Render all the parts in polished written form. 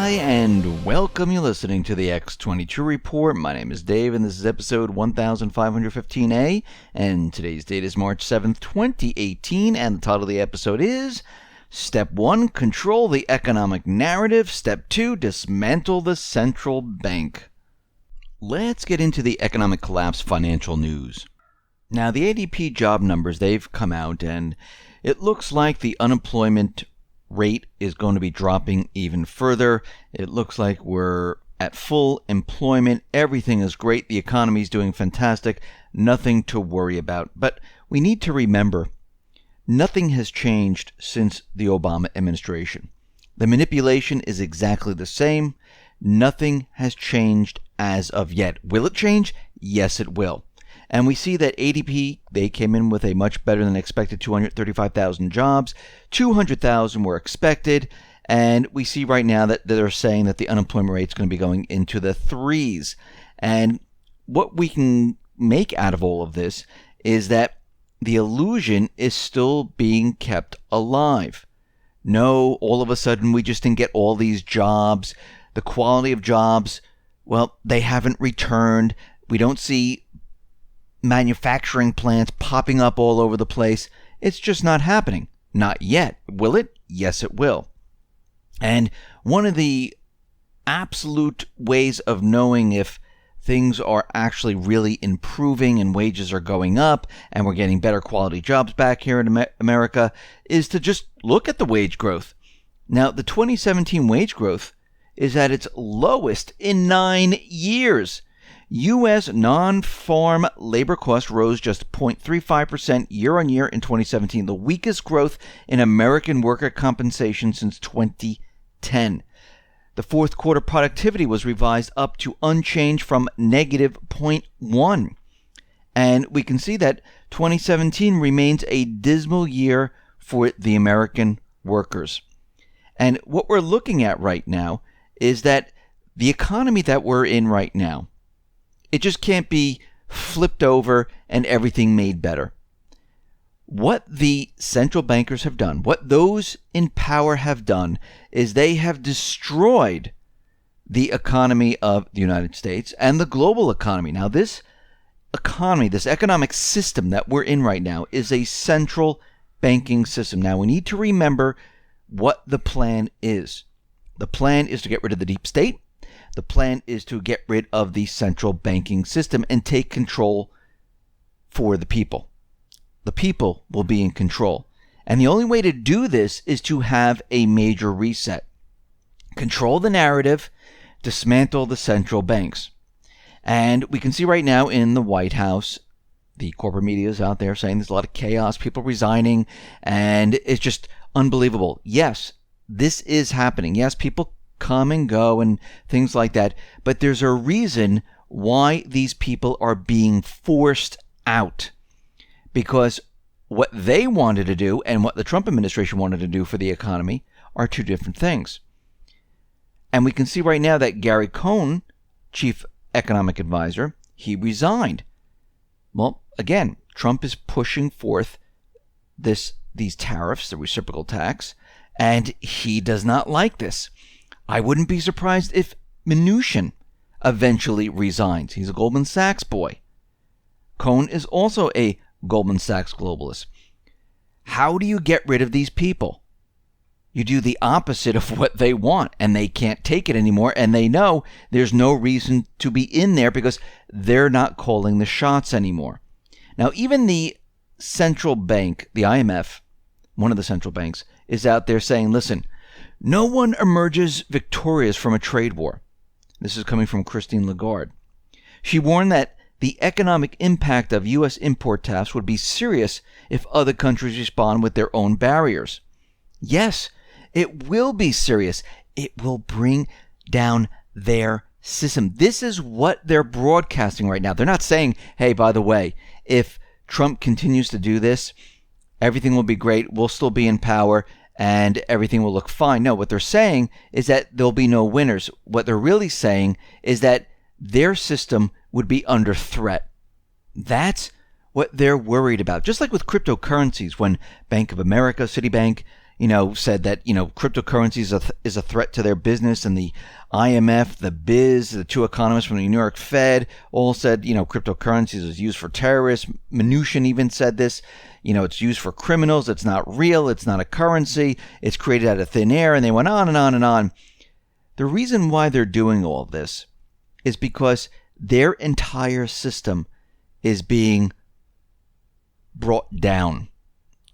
Hi, and welcome. You're listening to the X22 Report. My name is Dave, and this is episode 1515A, and today's date is March 7th, 2018, and the title of the episode is Step 1, Control the Economic Narrative. Step 2, Dismantle the Central Bank. Let's get into the economic collapse financial news. Now, the ADP job numbers, they've come out, and it looks like the unemployment rate is going to be dropping even further. It looks like we're at full employment. Everything is great. The economy is doing fantastic. Nothing to worry about. But we need to remember, nothing has changed since the Obama administration. The manipulation is exactly the same. Nothing has changed as of yet. Will it change? Yes, it will. And we see that ADP, they came in with a much better than expected 235,000 jobs. 200,000 were expected. And we see right now that they're saying that the unemployment rate is going to be going into the threes. And what we can make out of all of this is that the illusion is still being kept alive. No, all of a sudden we just didn't get all these jobs. The quality of jobs, well, they haven't returned. We don't see manufacturing plants popping up all over the place. It's just not happening. Not yet. Will it? Yes, it will. And one of the absolute ways of knowing if things are actually really improving and wages are going up and we're getting better quality jobs back here in America is to just look at the wage growth. Now, the 2017 wage growth is at its lowest in 9 years. U.S. non-farm labor costs rose just 0.35% year-on-year in 2017, the weakest growth in American worker compensation since 2010. The fourth quarter productivity was revised up to unchanged from negative 0.1. And we can see that 2017 remains a dismal year for the American workers. And what we're looking at right now is that the economy that we're in right now, it just can't be flipped over and everything made better. What the central bankers have done, what those in power have done, is they have destroyed the economy of the United States and the global economy. Now, this economy, this economic system that we're in right now is a central banking system. Now, we need to remember what the plan is. The plan is to get rid of the deep state. The plan is to get rid of the central banking system and take control for the people. The people will be in control. And the only way to do this is to have a major reset. Control the narrative, dismantle the central banks. And we can see right now in the White House, the corporate media is out there saying there's a lot of chaos, people resigning, and it's just unbelievable. Yes, this is happening. Yes, people come and go and things like that. But there's a reason why these people are being forced out. Because what they wanted to do and what the Trump administration wanted to do for the economy are two different things. And we can see right now that Gary Cohn, chief economic advisor, he resigned. Well, again, Trump is pushing forth these tariffs, the reciprocal tax, and he does not like this. I wouldn't be surprised if Mnuchin eventually resigns. He's a Goldman Sachs boy. Cohn is also a Goldman Sachs globalist. How do you get rid of these people? You do the opposite of what they want, and they can't take it anymore, and they know there's no reason to be in there because they're not calling the shots anymore. Now, even the central bank, the IMF, one of the central banks, is out there saying, listen, no one emerges victorious from a trade war. This is coming from Christine Lagarde. She warned that the economic impact of U.S. import tariffs would be serious if other countries respond with their own barriers. Yes, it will be serious. It will bring down their system. This is what they're broadcasting right now. They're not saying, hey, by the way, if Trump continues to do this, everything will be great. We'll still be in power and everything will look fine. No, what they're saying is that there'll be no winners. What they're really saying is that their system would be under threat. That's what they're worried about. Just like with cryptocurrencies, when Bank of America, Citibank, said that, cryptocurrency is a threat to their business, and the IMF, the Biz, the two economists from the New York Fed all said, cryptocurrencies is used for terrorists. Mnuchin even said this, it's used for criminals. It's not real. It's not a currency. It's created out of thin air. And they went on and on and on. The reason why they're doing all this is because their entire system is being brought down.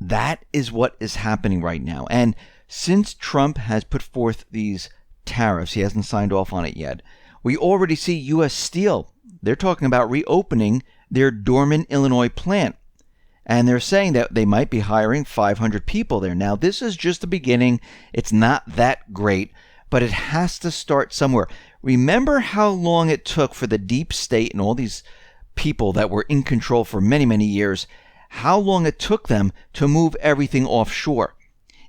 That is what is happening right now. And since Trump has put forth these tariffs, he hasn't signed off on it yet, we already see U.S. Steel. They're talking about reopening their dormant Illinois plant. And they're saying that they might be hiring 500 people there. Now, this is just the beginning. It's not that great, but it has to start somewhere. Remember how long it took for the deep state and all these people that were in control for many, many years, how long it took them to move everything offshore.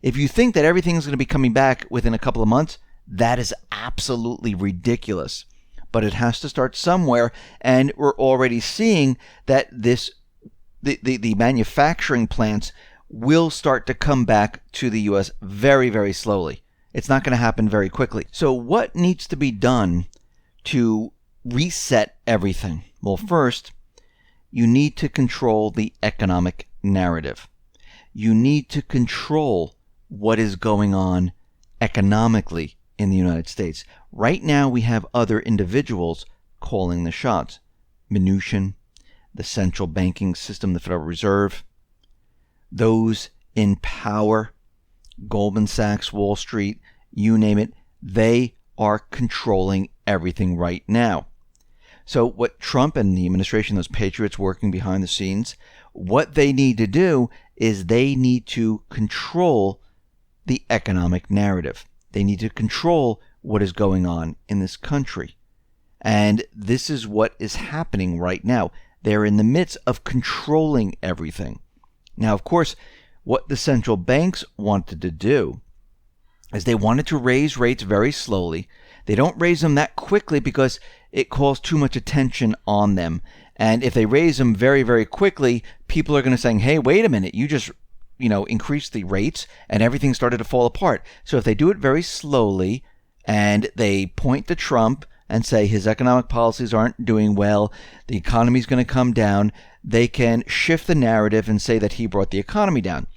If you think that everything's going to be coming back within a couple of months, that is absolutely ridiculous. But it has to start somewhere, and we're already seeing that the manufacturing plants will start to come back to the U.S. very, very slowly. It's not going to happen very quickly. So what needs to be done to reset everything? Well, first, you need to control the economic narrative. You need to control what is going on economically in the United States. Right now, we have other individuals calling the shots. Mnuchin, the central banking system, the Federal Reserve, those in power, Goldman Sachs, Wall Street, you name it, they are controlling everything right now. So what Trump and the administration, those patriots working behind the scenes, what they need to do is they need to control the economic narrative. They need to control what is going on in this country. And this is what is happening right now. They're in the midst of controlling everything. Now, of course, what the central banks wanted to do is they wanted to raise rates very slowly. They don't raise them that quickly because it calls too much attention on them. And if they raise them very, very quickly, people are going to say, hey, wait a minute, you just, increased the rates and everything started to fall apart. So if they do it very slowly and they point to Trump and say his economic policies aren't doing well, the economy's going to come down, they can shift the narrative and say that he brought the economy down.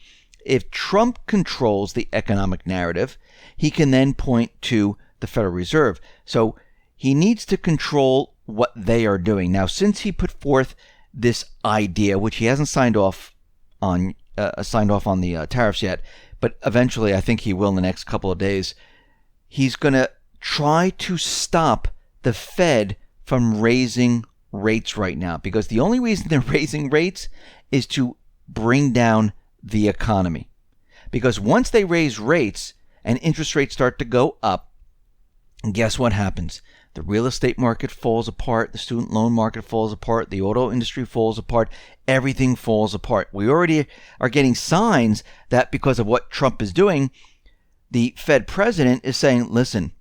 If Trump controls the economic narrative, he can then point to the Federal Reserve. So he needs to control what they are doing. Now, since he put forth this idea, which he hasn't signed off on the tariffs yet, but eventually I think he will in the next couple of days, he's going to try to stop the Fed from raising rates right now, because the only reason they're raising rates is to bring down the economy. Because once they raise rates and interest rates start to go up, guess what happens? The real estate market falls apart, the student loan market falls apart, the auto industry falls apart, everything falls apart. We already are getting signs that because of what Trump is doing, the Fed president is saying, listen,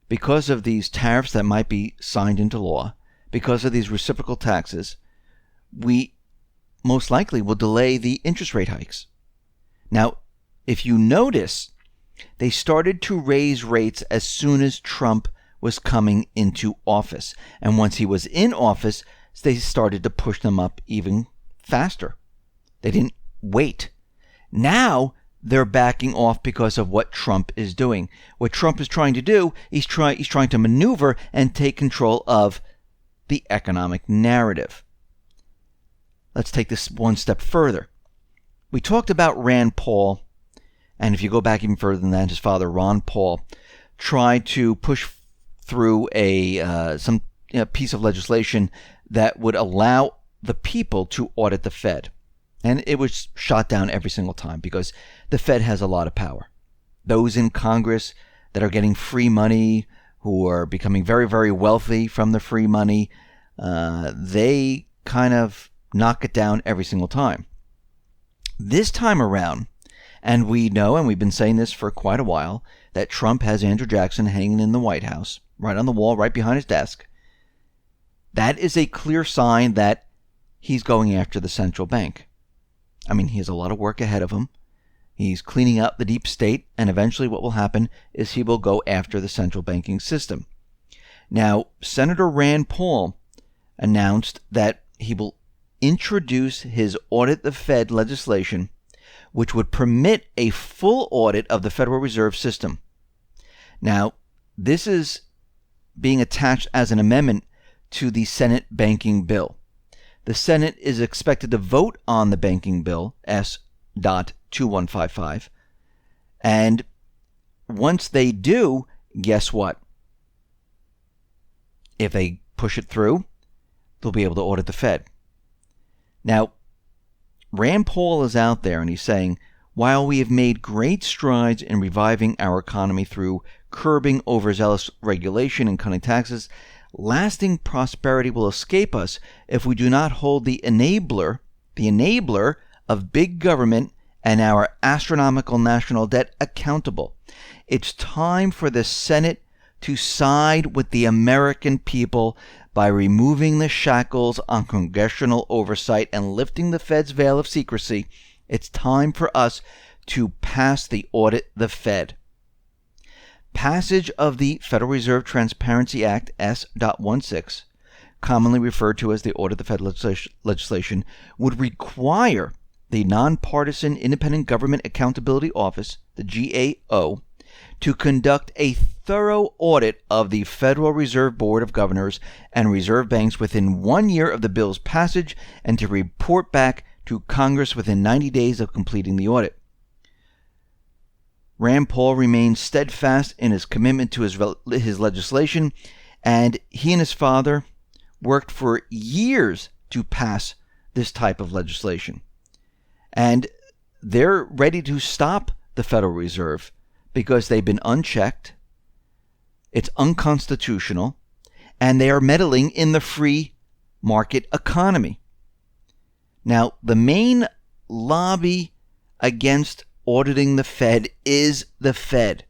because of these tariffs that might be signed into law, because of these reciprocal taxes, we most likely will delay the interest rate hikes. Now, if you notice, they started to raise rates as soon as Trump was coming into office. And once he was in office, they started to push them up even faster. They didn't wait. Now they're backing off because of what Trump is doing. What Trump is trying to do, he's trying to maneuver and take control of the economic narrative. Let's take this one step further. We talked about Rand Paul, and if you go back even further than that, his father, Ron Paul, tried to push through some piece of legislation that would allow the people to audit the Fed. And it was shot down every single time because the Fed has a lot of power. Those in Congress that are getting free money, who are becoming very, very wealthy from the free money, they kind of knock it down every single time. This time around, and we know, and we've been saying this for quite a while, that Trump has Andrew Jackson hanging in the White House, right on the wall, right behind his desk. That is a clear sign that he's going after the central bank. I mean, he has a lot of work ahead of him. He's cleaning out the deep state, and eventually what will happen is he will go after the central banking system. Now, Senator Rand Paul announced that he will introduce his Audit the Fed legislation, which would permit a full audit of the Federal Reserve System. Now, this is being attached as an amendment to the Senate banking bill. The Senate is expected to vote on the banking bill, S.2155, and once they do, guess what? If they push it through, they'll be able to audit the Fed. Now, Rand Paul is out there and he's saying, while we have made great strides in reviving our economy through curbing overzealous regulation and cutting taxes, lasting prosperity will escape us if we do not hold the enabler of big government and our astronomical national debt accountable. It's time for the Senate to side with the American people by removing the shackles on congressional oversight and lifting the Fed's veil of secrecy. It's time for us to pass the Audit the Fed. Passage of the Federal Reserve Transparency Act, S.16, commonly referred to as the Audit the Fed legislation, would require the Nonpartisan Independent Government Accountability Office, the GAO, to conduct a thorough audit of the Federal Reserve Board of Governors and reserve banks within 1 year of the bill's passage and to report back to Congress within 90 days of completing the audit. Rand Paul remains steadfast in his commitment to his legislation, and he and his father worked for years to pass this type of legislation. And they're ready to stop the Federal Reserve because they've been unchecked, it's unconstitutional, and they are meddling in the free market economy. Now, the main lobby against auditing the Fed is the Fed.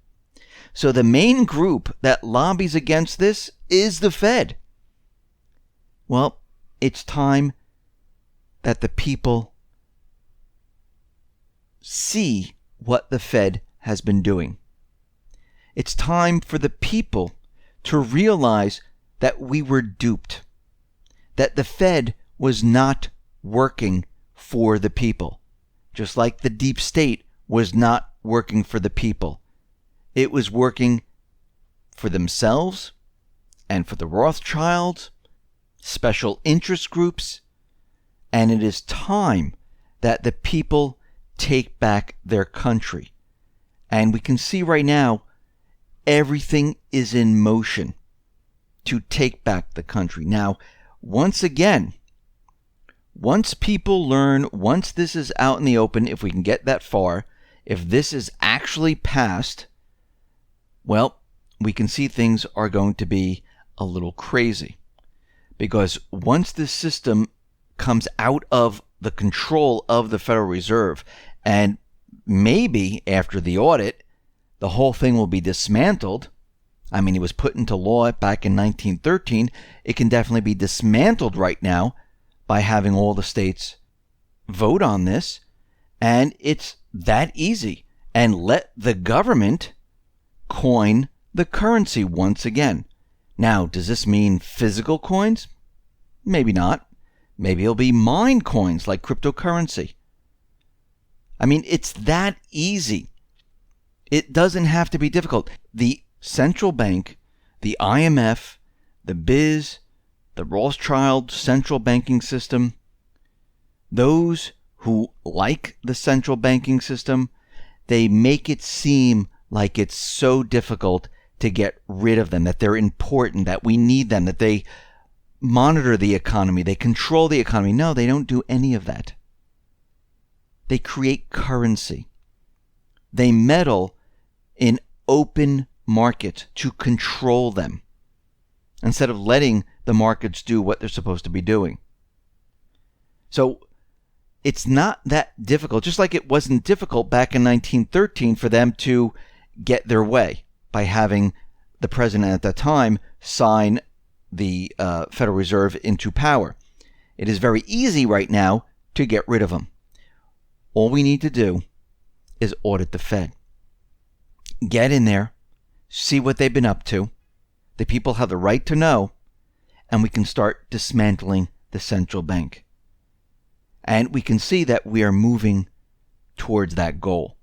So the main group that lobbies against this is the Fed. Well, it's time that the people see what the Fed has been doing. It's time for the people to realize that we were duped, that the Fed was not working for the people, just like the deep state was not working for the people. It was working for themselves and for the Rothschilds, special interest groups, and it is time that the people take back their country. And we can see right now, everything is in motion to take back the country. Now, once again, once people learn, once this is out in the open, if we can get that far, if this is actually passed, well, we can see things are going to be a little crazy. Because once this system comes out of the control of the Federal Reserve, and maybe after the audit, the whole thing will be dismantled. I mean, it was put into law back in 1913. It can definitely be dismantled right now by having all the states vote on this. And it's that easy. And let the government coin the currency once again. Now, does this mean physical coins? Maybe not. Maybe it'll be mind coins like cryptocurrency. I mean, it's that easy. It doesn't have to be difficult. The central bank, the IMF, the BIS, the Rothschild central banking system, those who like the central banking system, they make it seem like it's so difficult to get rid of them, that they're important, that we need them, that they monitor the economy, they control the economy. No, they don't do any of that. They create currency. They meddle in open markets to control them instead of letting the markets do what they're supposed to be doing. So it's not that difficult, just like it wasn't difficult back in 1913 for them to get their way by having the president at that time sign the Federal Reserve into power. It is very easy right now to get rid of them. All we need to do is audit the Fed. Get in there, see what they've been up to. The people have the right to know, and we can start dismantling the central bank. And we can see that we are moving towards that goal,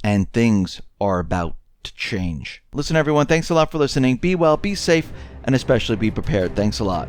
and things are about to change. Listen, everyone, thanks a lot for listening. Be well, be safe, and especially be prepared. Thanks a lot.